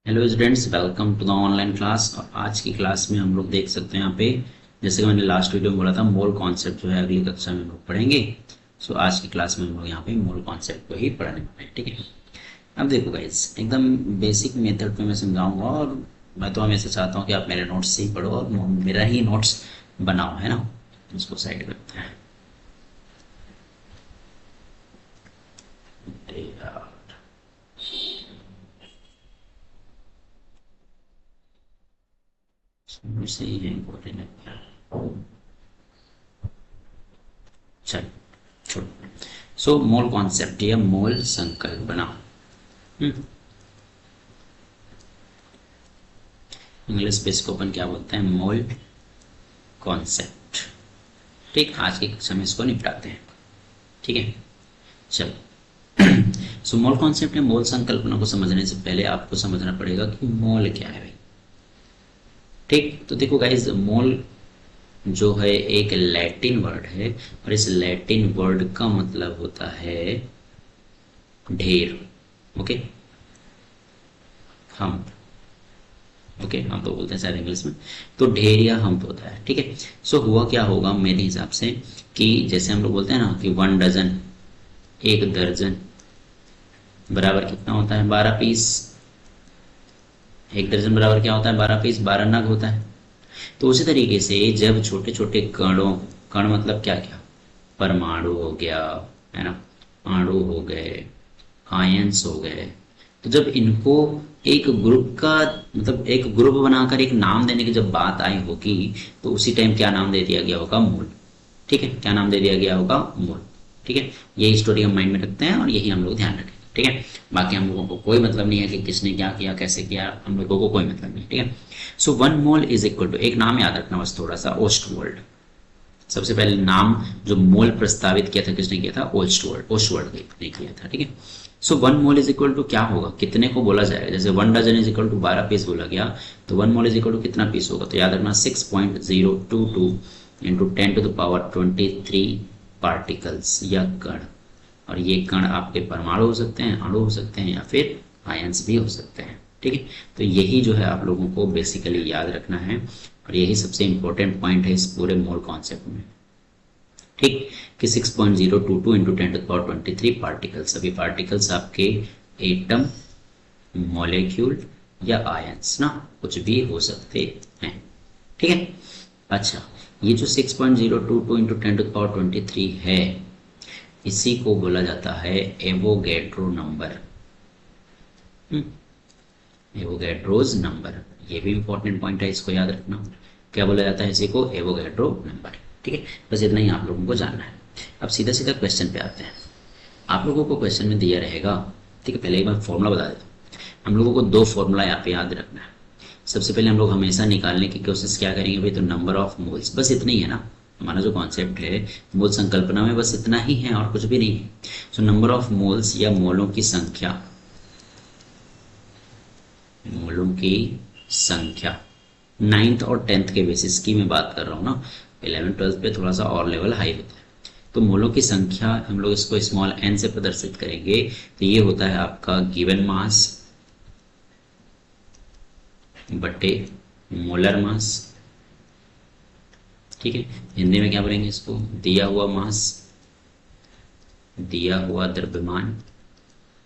Hello students, welcome to the online class. और आज की क्लास में हम लोग देख सकते हैं यहाँ पे, जैसे कि मैंने लास्ट वीडियो में बोला था, मोल कॉन्सेप्ट जो है अगली कक्षा में हम लोग पढ़ेंगे। सो आज की क्लास में हम लोग यहाँ पे मोल कॉन्सेप्ट को ही पढ़ने वाले हैं, ठीक है। अब देखो गाइस, एकदम बेसिक मेथड पे मैं समझाऊंगा, और मैं तो हमेशा चाहता हूँ कि आप मेरे नोट्स से ही पढ़ो और मेरा ही नोट्स बनाओ, है ना। उसको साइड करते हैं। सही है, इम्पोर्टेंट है। चलो छोड़ो। सो मोल कॉन्सेप्ट या मोल संकल्पना, इंग्लिश पे इसको अपन क्या बोलते हैं? Mole concept. ठीक, आज की कक्षा में इसको निपटाते हैं, ठीक है। चलो। सो मोल कॉन्सेप्ट या मोल संकल्पना को समझने से पहले आपको समझना पड़ेगा कि मोल क्या है भाई। ठीक, तो देखो गाइज, मोल जो है एक लैटिन वर्ड है, और इस लैटिन वर्ड का मतलब होता है ढेर। ओके, हम ओके हम तो बोलते हैं शायद इंग्लिश में, तो ढेर या हम्प होता है, ठीक है। सो हुआ क्या होगा मेरे हिसाब से, कि जैसे हम लोग बोलते हैं ना कि 1 डजन, एक दर्जन बराबर कितना होता है? 12 पीस। एक दर्जन बराबर क्या होता है? 12 पीस, 12 नग होता है। तो उसी तरीके से जब छोटे छोटे कणों, कण मतलब क्या क्या, परमाणु हो गया, है ना, अणु हो गए, आयंस हो गए, तो जब इनको एक ग्रुप का, मतलब एक ग्रुप बनाकर एक नाम देने की जब बात आई होगी, तो उसी टाइम क्या नाम दे दिया गया होगा? मूल। ठीक है, क्या नाम दे दिया गया होगा? मूल। ठीक है, यही स्टोरी हम माइंड में रखते हैं और यही हम लोग ध्यान रखें, ठीक है। बाकी हम लोगों को कोई मतलब नहीं है कि किसने क्या किया, कैसे किया, हम लोगों को कोई मतलब नहीं, ठीक है। So 1 mole is equal to, एक नाम याद रखना बस थोड़ा सा, ओस्टवर्ल्ड। सबसे पहले नाम जो मोल प्रस्तावित किया था, किसने किया था? ओस्टवर्ल्ड, ओस्टवर्ल्ड ने किया था, ठीक है। So 1 mole is equal to क्या होगा? कितने को बोला जाएगा? जैसे 1 dozen is equal to 12 piece बोला गया, तो 1 मोल इज इक्वल टू कितना पीस होगा? तो याद रखना 6.022 इंटू 10⁻23 पार्टिकल्स या कण। और ये कण आपके परमाणु हो सकते हैं, अणु हो सकते हैं, या फिर आयंस भी हो सकते हैं, ठीक है। तो यही जो है आप लोगों को बेसिकली याद रखना है, और यही सबसे इंपॉर्टेंट पॉइंट है इस पूरे मोल कॉन्सेप्ट में, ठीक। कि 6.022 इंटू 10⁻23 पार्टिकल्स, अभी पार्टिकल्स आपके एटम, मॉलिक्यूल या आयंस ना, कुछ भी हो सकते हैं, ठीक है। अच्छा, ये जो 6.022 इंटू 10⁻23 है, इसी को बोला जाता है एवोगैड्रो नंबर। एवोगैड्रोज नंबर, ये भी इंपॉर्टेंट पॉइंट है, इसको याद रखना। क्या बोला जाता है इसी को? एवोगैड्रो नंबर, ठीक है। बस इतना ही आप लोगों को जानना है। अब सीधा सीधा क्वेश्चन पे आते हैं। आप लोगों को क्वेश्चन में दिया रहेगा, ठीक है। पहले एक बार फॉर्मूला बता देता हूँ। हम लोगों को दो फॉर्मूला यहाँ पे याद रखना है। सबसे पहले हम लोग हमेशा निकालने की कोशिश क्या करेंगे भाई? तो नंबर ऑफ मोल्स, बस इतना ही है ना। हमारा जो कॉन्सेप्ट है मोल संकल्पना में, बस इतना ही है और कुछ भी नहीं है। सो नंबर ऑफ मोल्स या मोलों की संख्या, मोलों की संख्या 9th और 10th के बेसिस की मैं बात कर रहा हूँ ना। 11th 12th पे थोड़ा सा और लेवल हाई होता है। तो मोलों की संख्या हम लोग इसको स्मॉल n से प्रदर्शित करेंगे, तो ये होता है आपका गिवन मास बटे मोलर मास, ठीक है। हिंदी में क्या बोलेंगे इसको? दिया हुआ मास, दिया हुआ द्रव्यमान,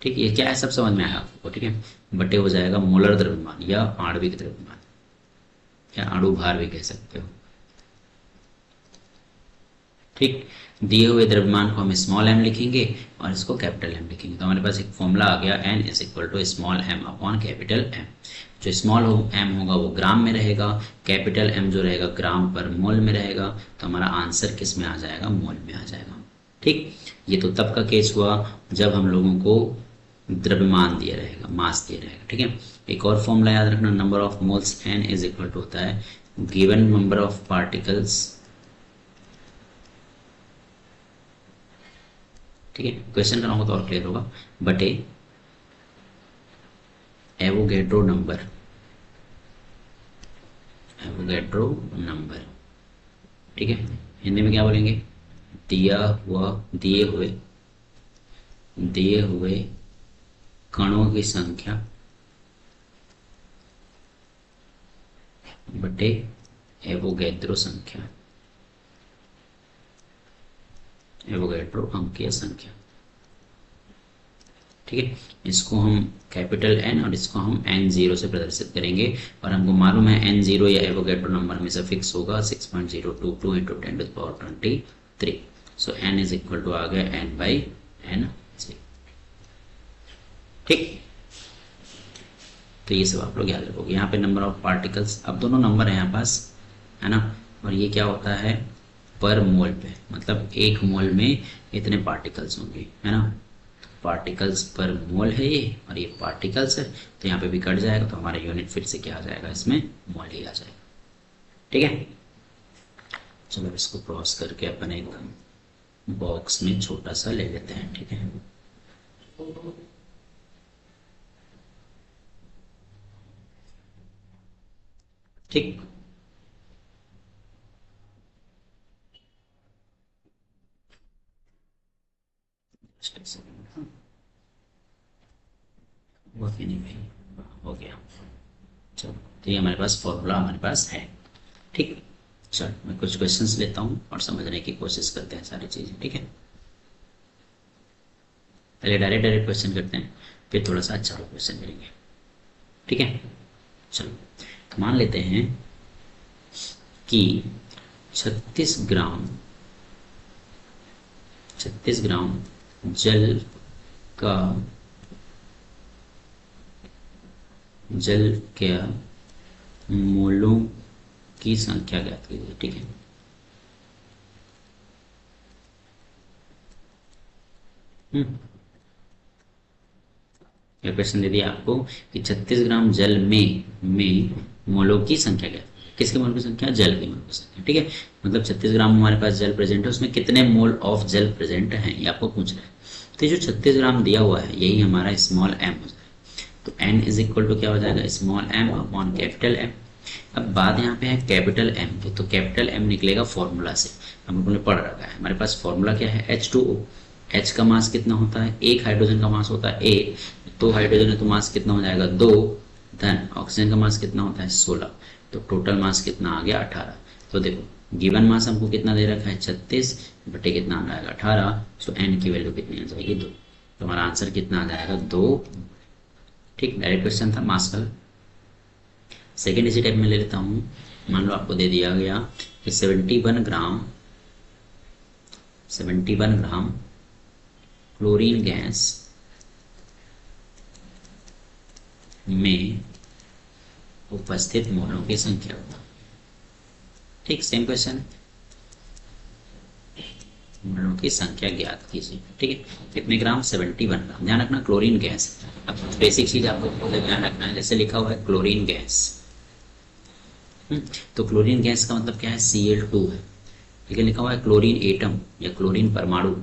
ठीक है। ये क्या है, सब समझ में आया आपको, ठीक है। बटे हो जाएगा मोलर द्रव्यमान या आणविक द्रव्यमान, या अणु भार भी कह सकते हो, ठीक। दिए हुए द्रव्यमान को हम स्मॉल m लिखेंगे और इसको कैपिटल M लिखेंगे, तो हमारे पास एक फॉर्मूला आ गया, n is equal to small m upon capital M। जो स्मॉल m होगा वो ग्राम में रहेगा, कैपिटल M जो रहेगा ग्राम पर मोल में रहेगा, तो हमारा आंसर किस में आ जाएगा? मोल में आ जाएगा, ठीक। ये तो तब का केस हुआ जब हम लोगों को द्रव्यमान दिया रहेगा, मास दिया रहेगा, ठीक है। एक और फॉर्मूला याद रखना, number of moles n is equal to होता है गिवन नंबर ऑफ पार्टिकल्स, ठीक है। क्वेश्चन कराऊंगा तो और क्लियर होगा, बटे एवोगैड्रो नंबर, एवोगैड्रो नंबर, ठीक है। हिंदी में क्या बोलेंगे? दिया हुआ, दिए हुए कणों की संख्या बटे एवोगैड्रो संख्या, एवोगैड्रो अंकीय संख्या। ठीक है, इसको हम कैपिटल एन और इसको हम n0 से प्रदर्शित करेंगे, और हमको मालूम है n0 या एवोगैड्रो नंबर हमेशा फिक्स होगा 6.022 into 10⁻23। So n is equal to आ गया n/n। ठीक, तो ये सब आप लोग याद रखोगे। यहाँ पे नंबर ऑफ पार्टिकल्स, अब दोनों नंबर है यहाँ पास, है ना, और ये क्या होता है पर मोल पे, मतलब एक मोल में इतने पार्टिकल्स होंगे, है ना, पार्टिकल्स पर मोल है ये, और ये पार्टिकल्स है, तो यहाँ पे भी कट जाएगा, तो हमारा यूनिट फिर से क्या आ जाएगा, इसमें मोल ही आ जाएगा। ठीक है, चलो इसको क्रॉस करके अपन एक बॉक्स में छोटा सा ले लेते हैं। ठीक है, ठीक, वो भी नहीं भाई, हो गया। चलो, तो ये हमारे पास फॉर्मूला हमारे पास है। ठीक, चल मैं कुछ क्वेश्चंस लेता हूँ और समझने की कोशिश करते हैं सारी चीजें। ठीक है, पहले डायरेक्ट डायरेक्ट क्वेश्चन करते हैं, फिर थोड़ा सा अच्छा क्वेश्चन करेंगे। ठीक है, चलो तो मान लेते हैं कि 36 ग्राम जल का मोलों की संख्या ज्ञात कीजिए। ठीक है, यह क्वेश्चन दे दिया आपको कि 36 ग्राम जल में मोलों की संख्या क्या, किसके मोल की संख्या, जल के मोल की संख्या। ठीक है, मतलब 36 ग्राम हमारे पास जल प्रेजेंट है, उसमें कितने मोल ऑफ जल प्रेजेंट है, ये आपको पूछ रहा है। तो ये जो 36 ग्राम दिया हुआ है, यही हमारा स्मॉल एम हो जाएगा। तो n इज इक्वल टू क्या हो जाएगा, small M upon capital M. अब बात यहाँ पे है कैपिटल एम की, तो कैपिटल एम निकलेगा फॉर्मूला से, हम लोगों ने पढ़ रखा है। हमारे पास फॉर्मूला क्या है, H2O। H का मास कितना होता है, एक हाइड्रोजन का मास होता है A, तो हाइड्रोजन है तो मास कितना हो जाएगा 2, धन ऑक्सीजन का मास कितना होता है 16, तो टोटल मास कितना आ गया 18। तो देखो गिवन मास हमको कितना दे रखा है 36 बटे कितना आ जाएगा 18, सो n की वैल्यू कितनी आ जाएगी 2, तो हमारा आंसर कितना आ जाएगा 2। ठीक, डायरेक्ट क्वेश्चन था मास का। सेकेंड इसी टाइप में ले लेता हूँ, मान लो आपको दे दिया गया कि 71 ग्राम क्लोरीन गैस में उपस्थित मोलों की संख्या। ठीक, सेम क्वेश्चन, मोलों की संख्या ज्ञात कीजिए। ठीक है, कितने ग्राम, 71 ग्राम। ध्यान रखना क्लोरीन गैस, अब बेसिक चीज आपको ध्यान रखना है, जैसे लिखा हुआ है क्लोरीन गैस, तो क्लोरीन गैस का मतलब क्या है, Cl2 है। ठीक है, लिखा हुआ है क्लोरीन एटम या क्लोरीन परमाणु,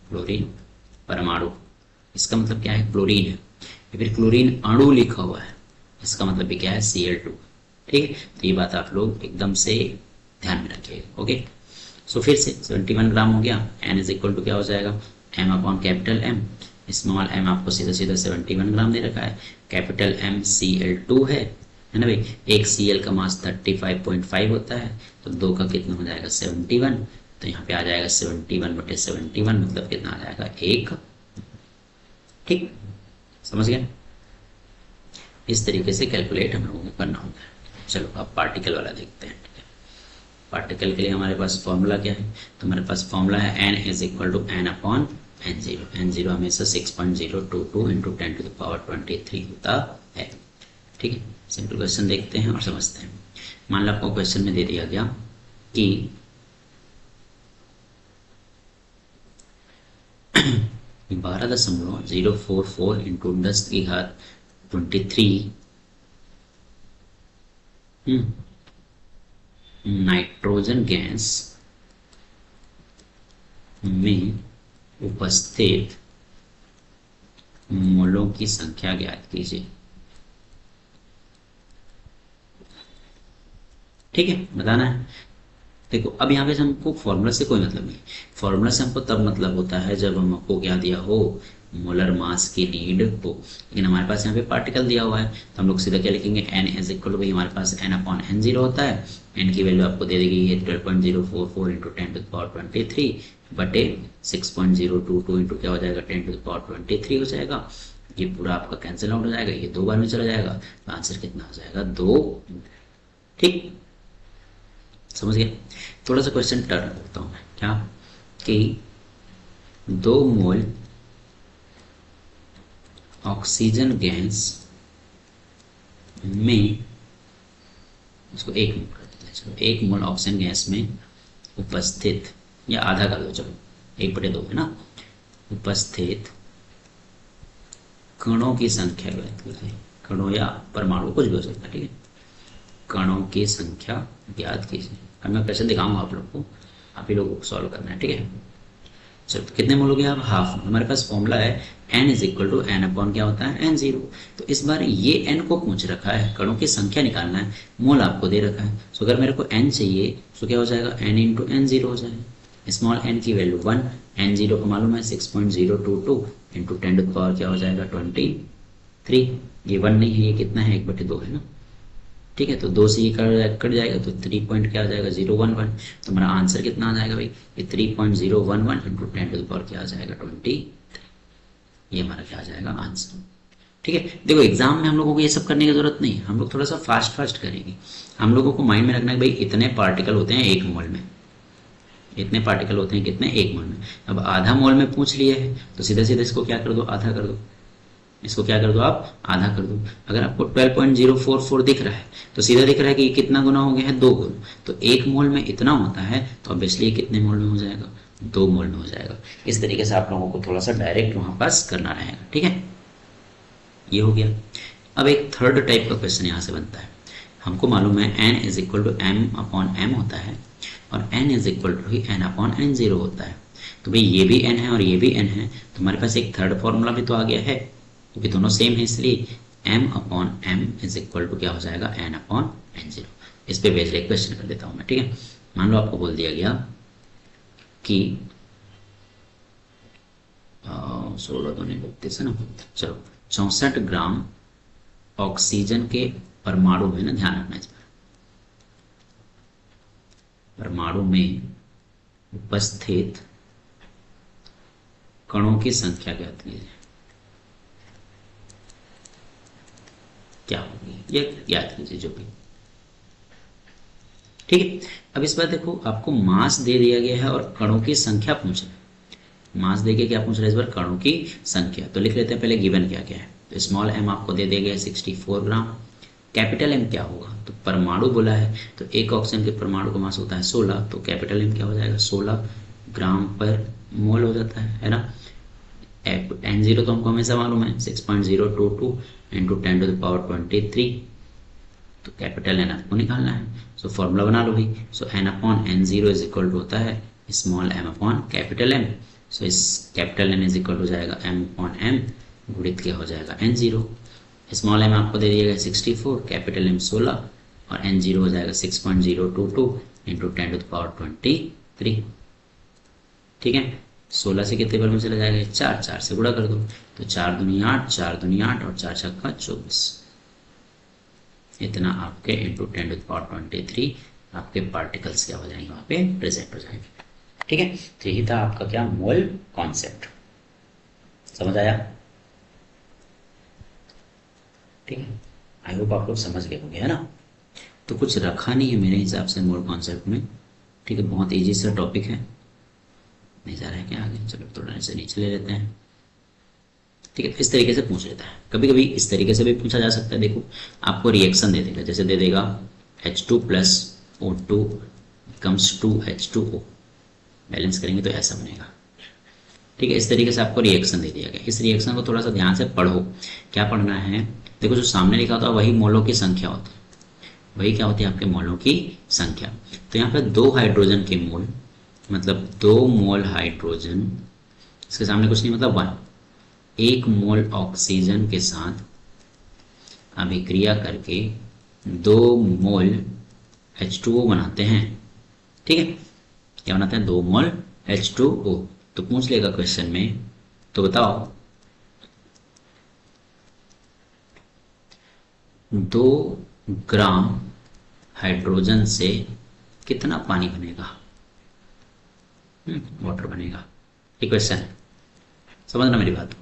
क्लोरीन परमाणु, इसका मतलब क्या है, क्लोरीन है। फिर क्लोरीन अणु लिखा हुआ है, इसका मतलब भी क्या है, Cl2। ठीक है, तो ये बात आप लोग एकदम से ध्यान में रखिएगा। ओके, सो फिर से 71 ग्राम हो गया, n इज इक्वल टू क्या हो जाएगा, m upon capital M। Small m आपको सीधा सीधा 71 ग्राम दे रखा है, कैपिटल M Cl2 है ना भाई। एक Cl का मास 35.5 होता है, तो 2 का कितना हो जाएगा 71, तो यहाँ पे आ जाएगा 71 बटे 71, मतलब कितना आ जाएगा 1। ठीक, समझ गए, इस तरीके से कैलकुलेट हम लोगों को करना होता है। चलो अब पार्टिकल वाला देखते हैं। पार्टिकल के लिए हमारे पास फॉर्मूला क्या है, तो हमारे पास फॉर्मूला है n is equal to n upon n0। n0 हमेशा 6.022 इंटू 10⁻23 होता है। ठीक है, सिंपल क्वेश्चन देखते हैं और समझते हैं। मान लो आपको क्वेश्चन में दे दिया गया कि 12.044 इंटू 10⁻23 नाइट्रोजन गैस में उपस्थित मोलों की संख्या ज्ञात कीजिए। ठीक है, बताना है। देखो अब यहाँ पे हमको फॉर्मूला से कोई मतलब नहीं, फॉर्मूला से हमको तब मतलब होता है जब हमको क्या दिया हो मोलर मास की नीड हो। लेकिन हमारे पास यहाँ पे पार्टिकल दिया हुआ है तो हम लोग सीधा क्या लिखेंगे, n इज इक्वल टू, भाई हमारे पास n अपॉन n जीरो होता है, n की वैल्यू आपको दे देगी ये 12.044 इंटू 10⁻23 बटे 6.022 इंटू क्या हो जाएगा 10⁻23 हो जाएगा। ये पूरा आपका कैंसिल आउट हो जाएगा, ये 2 बार में चला जाएगा, तो आंसर कितना हो जाएगा 2। ठीक, समझ गए। थोड़ा सा क्वेश्चन टर्न करता हूं मैं, क्या कि 2 मोल ऑक्सीजन गैस में, इसको 1 मोल कर देते हैं, चलो 1 मोल ऑक्सीजन गैस में उपस्थित, या आधा कर दो, चलो 1/2 है ना, उपस्थित कणों की संख्या ज्ञात कीजिए। कणों या परमाणु कुछ भी हो सकता है, ठीक है। कणों की संख्या ज्ञात कीजिए। अब मैं क्वेश्चन दिखाऊंगा आप लोग को, आप ही लोगों को सॉल्व करना है, ठीक है। चलो तो कितने मोल हो गया, अब हाफ। हमारे पास फॉर्मूला है n is equal to n upon क्या होता है n0। तो इस बार ये n को पूछ रखा है, कणों की संख्या निकालना है, मोल आपको दे रखा है। तो अगर मेरे को n चाहिए तो क्या हो जाएगा, n इंटू n0 हो जाएगा। स्मॉल n की वैल्यू 1, n0 को मालूम है 6.022 इंटू 10 टू द पावर क्या हो जाएगा 23। ये 1 नहीं है, ये कितना है 1/2 है ना, ठीक है। तो 2 से ये कट जाएगा तो 3 पॉइंट क्या आ जाएगा 011। तो हमारा आंसर कितना आ जाएगा भाई, ये 3.011 इंटू 10 टू द पावर क्या आ जाएगा 20। ये हमारा क्या आ जाएगा आंसर, ठीक है। देखो एग्जाम में हम लोगों को ये सब करने की जरूरत नहीं है, हम लोग थोड़ा सा फास्ट करेंगे। हम लोगों को माइंड में रखना है भाई इतने पार्टिकल होते हैं 1 मोल में, इतने पार्टिकल होते हैं कितने 1 मोल में। अब आधा मोल में पूछ लिए है तो सीधा सीधा इसको क्या कर दो, आधा कर दो, इसको क्या कर दो आप आधा कर दो। अगर आपको 12.044 दिख रहा है तो सीधा दिख रहा है कि ये कितना गुना हो गया है 2 गुना। तो 1 मोल में इतना होता है तो ऑब्वियसली ये कितने मोल में हो जाएगा 2 मोल में हो जाएगा। इस तरीके से आप लोगों को थोड़ा सा डायरेक्ट वहां पास करना रहेगा, ठीक है। ये हो गया। अब एक थर्ड टाइप का क्वेश्चन यहाँ से बनता है। हमको मालूम है n is equal to m upon m होता है और n इज इक्वल टू ही n अपॉन n0 होता है। तो भाई ये भी n है और ये भी n है, तो हमारे पास एक थर्ड फॉर्मूला भी तो आ गया है, क्योंकि दोनों सेम है, इसलिए m upon m is equal to क्या हो जाएगा n अपॉन n0। इस पे बेस्ड एक क्वेश्चन कर देता हूं मैं, ठीक है। मान लो आपको बोल दिया गया कि 16 दूनी 32 है ना, चलो 64 ग्राम ऑक्सीजन के परमाणु में ना, ध्यान रखना इस पर, परमाणु में उपस्थित कणों की संख्या ज्ञात कीजिए। क्या होगी ये ज्ञात कीजिए जो भी, ठीक है। अब इस बार देखो आपको मास दे दिया गया है और कणों की संख्या पूछ रहा है। मास देके क्या पूछ रहा है इस बार, कणों की संख्या। तो लिख लेते हैं पहले गिवन क्या क्या है। तो स्मॉल m आपको दे दिया गया 64 ग्राम। कैपिटल M क्या होगा, तो परमाणु बोला है तो एक ऑक्सीजन के परमाणु का मास होता है 16, तो कैपिटल M क्या हो जाएगा 16 ग्राम पर मोल हो जाता है ना। n0 तो हमको हमेशा मालूम है 6.022 इंटू 10 टू द पावर 23, तो कैपिटल N आपको निकालना है। सो फॉर्मूला बना लो भाई। So n upon n0 is equal to होता है small m upon capital M। So इस कैपिटल N इज इक्वल हो जाएगा m अपॉन m गुणित क्या हो जाएगा n0। स्मॉल m आपको दे दिया गया 64, कैपिटल M 16 और n0 हो जाएगा 6.022 इंटू 10 टू द पावर 23, ठीक है। 16 से कितने बार में चला जाएगा 4, 4 से गुणा कर दो, तो 4 दूनी 8, 4 दूनी 8 और 4 छक्का 24, इतना आपके इंटू 10 टू द पावर 23 आपके पार्टिकल्स क्या हो जाएंगे वहां पे प्रेजेंट हो जाएंगे, ठीक है। तो यही था आपका क्या मोल कॉन्सेप्ट, समझ आया, ठीक है। आई होप आप लोग समझ गए होंगे, है ना। तो कुछ रखा नहीं है मेरे हिसाब से मोल कॉन्सेप्ट में, ठीक है। बहुत ईजी सा टॉपिक है, नहीं जा रहा है क्या आगे, चलो थोड़ा से नीचे ले लेते हैं, ठीक है। इस तरीके से पूछ लेता है, कभी कभी इस तरीके से भी पूछा जा सकता है। देखो आपको रिएक्शन दे देगा, जैसे दे देगा H2 plus O2 comes to H2O, balance करेंगे तो ऐसा बनेगा, ठीक है। इस तरीके से आपको रिएक्शन दे दिया गया। इस रिएक्शन को थोड़ा सा ध्यान से पढ़ो। क्या पढ़ना है, देखो जो सामने लिखा होता है वही मोलों की संख्या होती है, वही क्या होती है आपके मोलों की संख्या। तो यहाँ पे 2 हाइड्रोजन के मोल, मतलब 2 मोल हाइड्रोजन, इसके सामने कुछ नहीं मतलब 1, 1 मोल ऑक्सीजन के साथ अभिक्रिया करके 2 मोल H2O बनाते हैं, ठीक है। क्या बनाते हैं 2 मोल H2O। तो पूछ लेगा क्वेश्चन में, तो बताओ 2 ग्राम हाइड्रोजन से कितना पानी बनेगा, वाटर बनेगा। ये क्वेश्चन है, समझना मेरी बात को।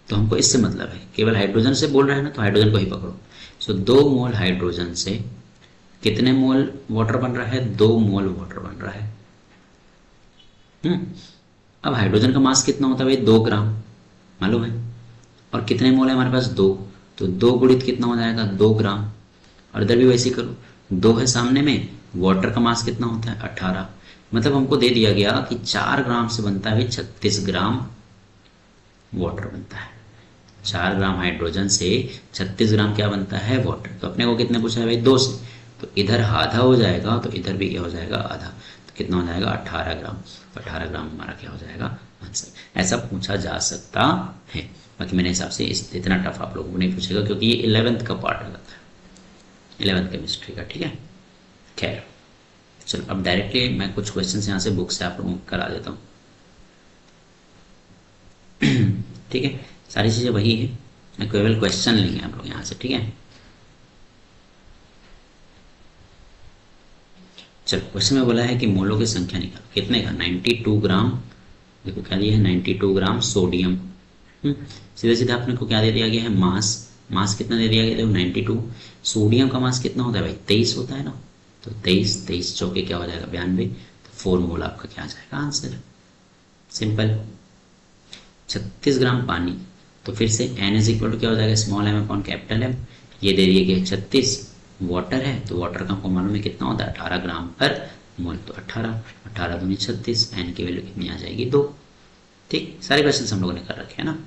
तो हमको इससे मतलब है, केवल हाइड्रोजन से बोल रहे हैं ना, तो हाइड्रोजन को ही पकड़ो। सो 2 मोल हाइड्रोजन से कितने मोल वाटर बन रहा है, 2 मोल वाटर बन रहा है। अब हाइड्रोजन का मास कितना होता है भाई, 2 ग्राम मालूम है, और कितने मोल है हमारे पास, 2। तो 2 गुणित कितना हो जाएगा, 2 ग्राम। और इधर भी वैसे ही करो, 2 है सामने में, वाटर का मास कितना होता है, 18। मतलब हमको दे दिया गया कि 4 ग्राम से बनता है 36 ग्राम वाटर बनता है। 4 ग्राम हाइड्रोजन से 36 ग्राम क्या बनता है, वाटर। तो अपने को कितने पूछा है भाई, 2 से, तो इधर आधा हो जाएगा, तो इधर भी क्या हो जाएगा, आधा। तो कितना हो जाएगा, 18 ग्राम। तो 18 ग्राम हमारा क्या हो जाएगा, आंसर। ऐसा पूछा जा सकता है। बाकी मेरे हिसाब से इतना टफ आप लोगों को नहीं पूछेगा, क्योंकि ये 11th का पार्ट रहता है, 11th केमिस्ट्री का, ठीक है। खैर चलो, अब डायरेक्टली मैं कुछ क्वेश्चन यहाँ से बुक से आप लोगों को करा देता हूँ। ठीक है, सारी चीज़ें वही है, मैं केवल क्वेश्चन लेंगे आप लोग यहाँ से, ठीक है। चलो, क्वेश्चन में बोला है कि मोलों की संख्या निकालो, कितने का, 92 ग्राम। देखो क्या दिया है, 92 ग्राम सोडियम। सीधे सीधे आपने को क्या दे दिया गया है, मास। मास कितना दे दिया गया, देखो 92। सोडियम का मास कितना होता है भाई, 23 होता है ना। तो 23 चौके क्या हो जाएगा, 92। तो 4 मोल आपका क्या आ जाएगा, आंसर। सिंपल। 36 ग्राम पानी, तो फिर से n इज इक्वल टू क्या हो जाएगा, small m upon capital M। ये दे दिए गए 36, वाटर है तो वाटर का आपको मालूम है कितना होता है, 18 ग्राम पर मोल। तो 18 दूनी 36, n की वैल्यू कितनी आ जाएगी, 2। ठीक, सारे क्वेश्चन हम लोगों ने कर रखे हैं ना।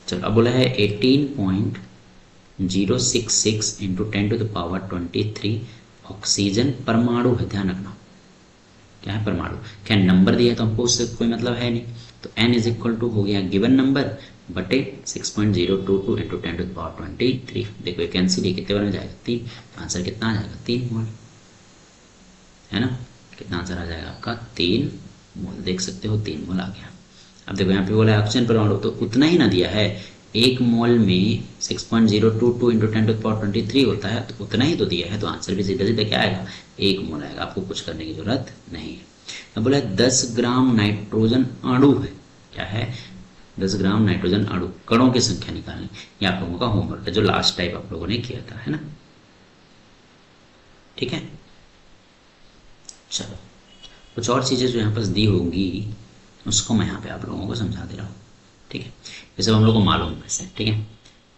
चलो, अब बोला है 18.066 इंटू 10⁻23 ऑक्सीजन परमाणु है। ध्यान रखना क्या है, परमाणु। क्या नंबर दिया है तो हमको उससे कोई मतलब है नहीं। तो n इज इक्वल टू हो गया गिवन नंबर बटे 6.022 इंटू 10⁻23। देखो ये कैंसिल, ये कितने बार में जाएगा, 3। तो आंसर कितना आ जाएगा, 3 मोल, है ना। कितना आंसर आ जाएगा आपका, 3 मोल। देख सकते हो 3 मोल आ गया। अब देखो यहाँ पे बोला है ऑक्सीजन परमाणु, तो उतना ही ना दिया है, 1 मोल में 6.022 इंटू 10⁻23 होता है, तो उतना ही तो दिया है। तो आंसर भी सीधा सीधा क्या आएगा, 1 मोल आएगा। आपको कुछ करने की जरूरत नहीं है। अब बोला 10 ग्राम नाइट्रोजन अणु है। क्या है, 10 ग्राम नाइट्रोजन अणु, कणों की संख्या निकालनी। ये आप लोगों का होमवर्क है, जो लास्ट टाइप आप लोगों ने किया था, है ना। ठीक है, चलो कुछ और चीजें जो यहाँ पर दी होंगी उसको मैं यहाँ पे आप लोगों को समझा दे रहा हूँ। ठीक है, ये सब हम लोग को मालूम है वैसे। ठीक है,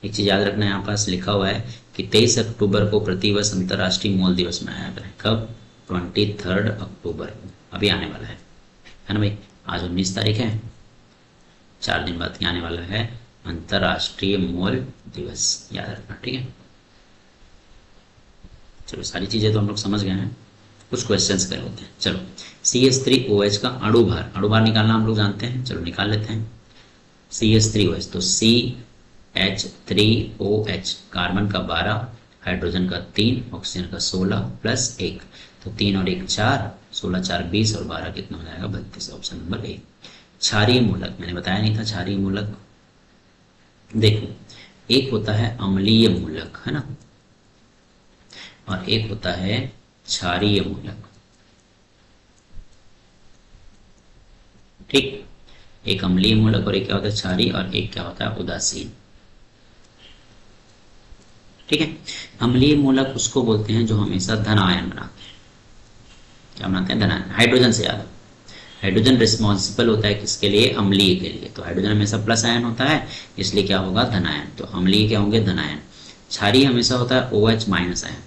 एक चीज याद रखना, यहाँ पास लिखा हुआ है कि 23 अक्टूबर को प्रतिवर्ष अंतर्राष्ट्रीय मोल दिवस मनाया करें। कब, 23 अक्टूबर, अभी आने वाला है ना भाई। आज 19 तारीख है, 4 दिन बाद आने वाला है अंतर्राष्ट्रीय मोल दिवस, याद रखना। ठीक है, चलो सारी चीजें तो हम लोग समझ गए हैं, कुछ क्वेश्चंस कर लेते हैं। चलो, CH3OH का अणु भार निकालना हम लोग जानते हैं, चलो निकाल लेते हैं। CH3OH, तो CH3OH, कार्बन का 12, हाइड्रोजन का 3, ऑक्सीजन का 16 प्लस 1, तो 3 और 1 4, 16 4 20 और 12 कितना हो जाएगा, 32। Option number A. क्षारीय मूलक, मैंने बताया नहीं था क्षारीय मूलक। देखो, एक होता है अम्लीय मूलक, है ना, और एक होता है क्षारीय मूलक। ठीक, एक अम्लीय मूलक और एक क्या होता है, क्षारीय, और एक क्या होता है, उदासीन। ठीक है, अम्लीय मूलक उसको बोलते हैं जो हमेशा धन आयन बनाते हैं। क्या बनाते हैं, धन आयन। हाइड्रोजन से याद, हाइड्रोजन रिस्पॉन्सिबल होता है किसके लिए, अम्लीय के लिए। तो हाइड्रोजन हमेशा प्लस आयन होता है, इसलिए क्या होगा, धन आयन। तो अम्लीय क्या होंगे, धन आयन। क्षारीय हमेशा होता है OH माइनस आयन,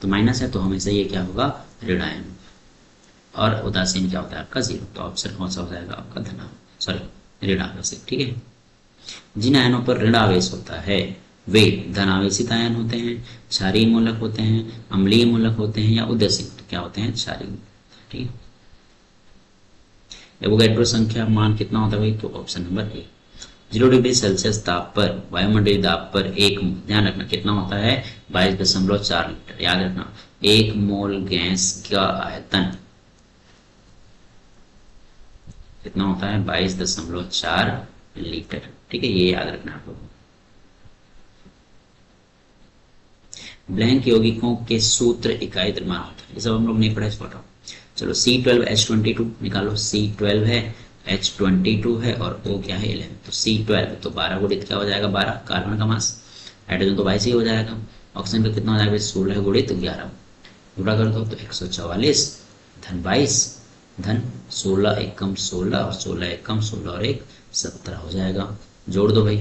तो माइनस है तो हमेशा ये क्या होगा, ऋण आयन। और उदासीन क्या होता है आपका, 0। तो ऑप्शन कौन सा हो जाएगा आपका, धन, सॉरी ऋण आवेशित। ठीक है, जिन आयनों पर ऋण आवेश होता है वे धनावेशित आयन होते हैं, क्षारीय मूलक होते हैं, अम्लीय मूलक होते हैं, या उदासीन तो क्या होते हैं, क्षारीय। ठीक है, एवोगैड्रो संख्या मान कितना होता है भाई, तो option number A. 0 degree Celsius ताप पर, वायुमंडलीय दाब पर एक, ध्यान रखना कितना होता है, 22.4 लीटर। याद रखना, 1 मोल गैस का आयतन कितना होता है, 22.4 लीटर। ठीक है, ये याद रखना आप लोगों को। ब्लैंक यौगिकों के सूत्र इकाई द्रव्यमान होता है, ये सब हम लोग नहीं पढ़ा इस फोटो। चलो C12H22 निकालो, C12 है, H22 है और O क्या है 11, तो C12 तो 12 गुणित क्या हो जाएगा 12 कार्बन का मास, हाइड्रोजन तो 22 ही हो जाएगा, ऑक्सीजन का कितना हो जाएगा 16 गुणित 11, गुणा कर दो तो 144 धन 22 धन 16 एकम 16 और 16 एकम 16 और 1 17 हो जाएगा, जोड़ दो भाई,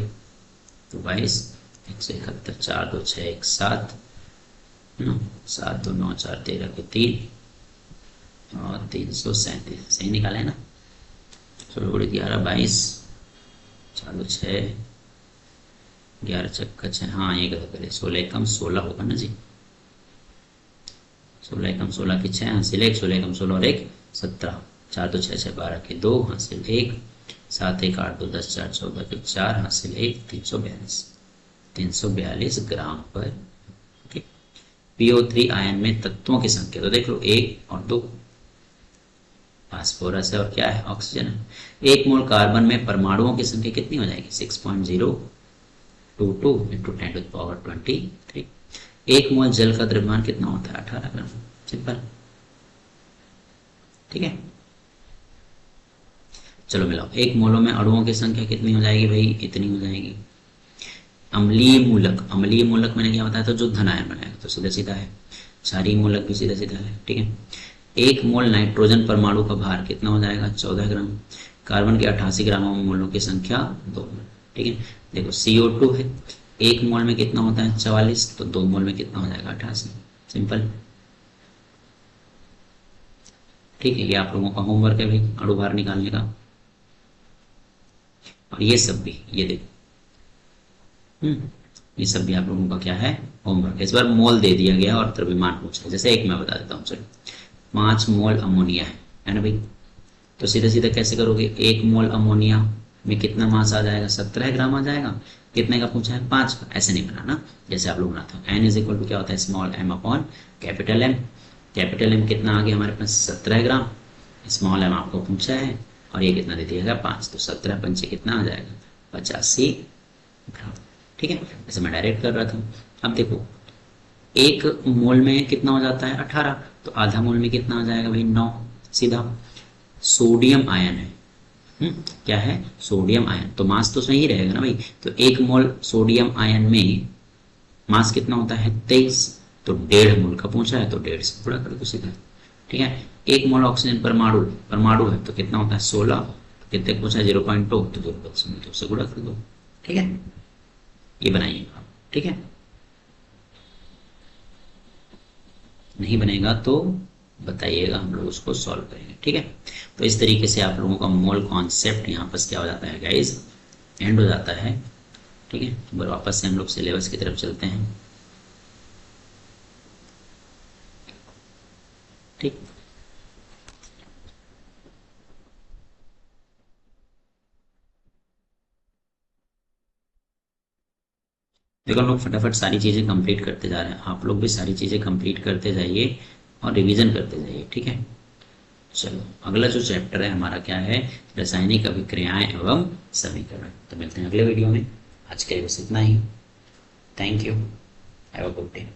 तो 22 171 4 2 6 1 7 7 2 9 4 13 के 3 और 337 सही निकाला है ना। 16 गुणित 11 22 4 2 6 11 चक्का 6, हाँ ये गलत करे, 16 एकम 16 होगा ना जी, 16 एकम 16 की 6 हासिल 1, 16 एकम 16 और 1 17, 4 2 6 6 12 के 2 हासिल 1, 7 1 8 2 10 4 14 के 4 हासिल 1, 342 ग्राम पर। PO3 आयन में तत्वों की संख्या तो देख लो 1 और 2, फास्फोरस है और क्या है ऑक्सीजन है। 1 मोल कार्बन में परमाणुओं की संख्या कितनी हो जाएगी 6.022 इंटू 10⁻23। 1 मोल जल का द्रव्यमान कितना होता है 18 ग्राम, सिंपल, ठीक है। चलो मिलाओ, 1 मोलों में अणुओं की संख्या कितनी हो जाएगी भाई, इतनी हो जाएगी। अम्लीय मूलक, अम्लीय मूलक मैंने क्या बताया था जो धन आयन बनाएगा, तो सीधा सीधा है, क्षारीय मूलक भी सीधा सीधा है, ठीक है। 1 मोल नाइट्रोजन परमाणु का भार कितना हो जाएगा 14 ग्राम, कार्बन के 88 ग्राम मोलों की संख्या 2, ठीक है। देखो CO2 है, 1 मोल में कितना होता है 44, तो 2 मोल में कितना हो जाएगा 88, सिंपल, ठीक है। ये आप लोगों का होमवर्क है भाई, अणु भार निकालने का। और ये सब भी, ये देखो ये सब भी आप लोगों का क्या है होमवर्क। इस बार मोल दे दिया गया और द्रव्यमान पूछा है, जैसे एक मैं बता देता हूँ, चलो 5 मोल अमोनिया है ना भाई, तो सीधा सीधा कैसे करोगे, 1 मोल अमोनिया में कितना मास आ जाएगा 17 ग्राम आ जाएगा, कितने का पूछा है 5 का, ऐसे नहीं बनाना, जैसे आप लोग बनाते हो n इज इक्वल टू क्या होता है small m upon capital M, capital M कितना आ गया हमारे पास 17 ग्राम, स्मॉल m आपको पूछा है और ये कितना दे दिया गया 5, तो 17 पंचे कितना आ जाएगा 85 ग्राम, ठीक है। जैसे मैं डायरेक्ट कर रहा था। अब देखो 1 मोल में कितना हो जाता है 18, तो आधा मोल में कितना आ जाएगा भाई 9, सीधा। सोडियम आयन है, क्या है सोडियम आयन, तो मास तो सही रहेगा ना भाई, तो 1 मोल सोडियम आयन में मास कितना होता है 23, तो 1.5 मोल का पूछा है तो 1.5 से गुणा कर दो सीधा, ठीक है। 1 मोल ऑक्सीजन परमाणु है तो कितना होता है 16, तो कितने पूछा है 0.2, तो 2 से गुणा कर दो, ठीक है। ये बनाइएगा आप, ठीक है, नहीं बनेगा तो बताइएगा, हम लोग उसको सॉल्व करेंगे, ठीक है। तो इस तरीके से आप लोगों का मोल कॉन्सेप्ट यहाँ पर क्या हो जाता है गाइज, एंड हो जाता है, ठीक है। तो वापस से हम लोग सिलेबस की तरफ चलते हैं, ठीक। देखो हम लोग फटाफट सारी चीज़ें कंप्लीट करते जा रहे हैं, आप लोग भी सारी चीज़ें कंप्लीट करते जाइए और रिवीजन करते जाइए, ठीक है। चलो अगला जो चैप्टर है हमारा क्या है, रासायनिक अभिक्रियाएं एवं समीकरण। तो मिलते हैं अगले वीडियो में, आज के लिए बस इतना ही, thank you, have a good day.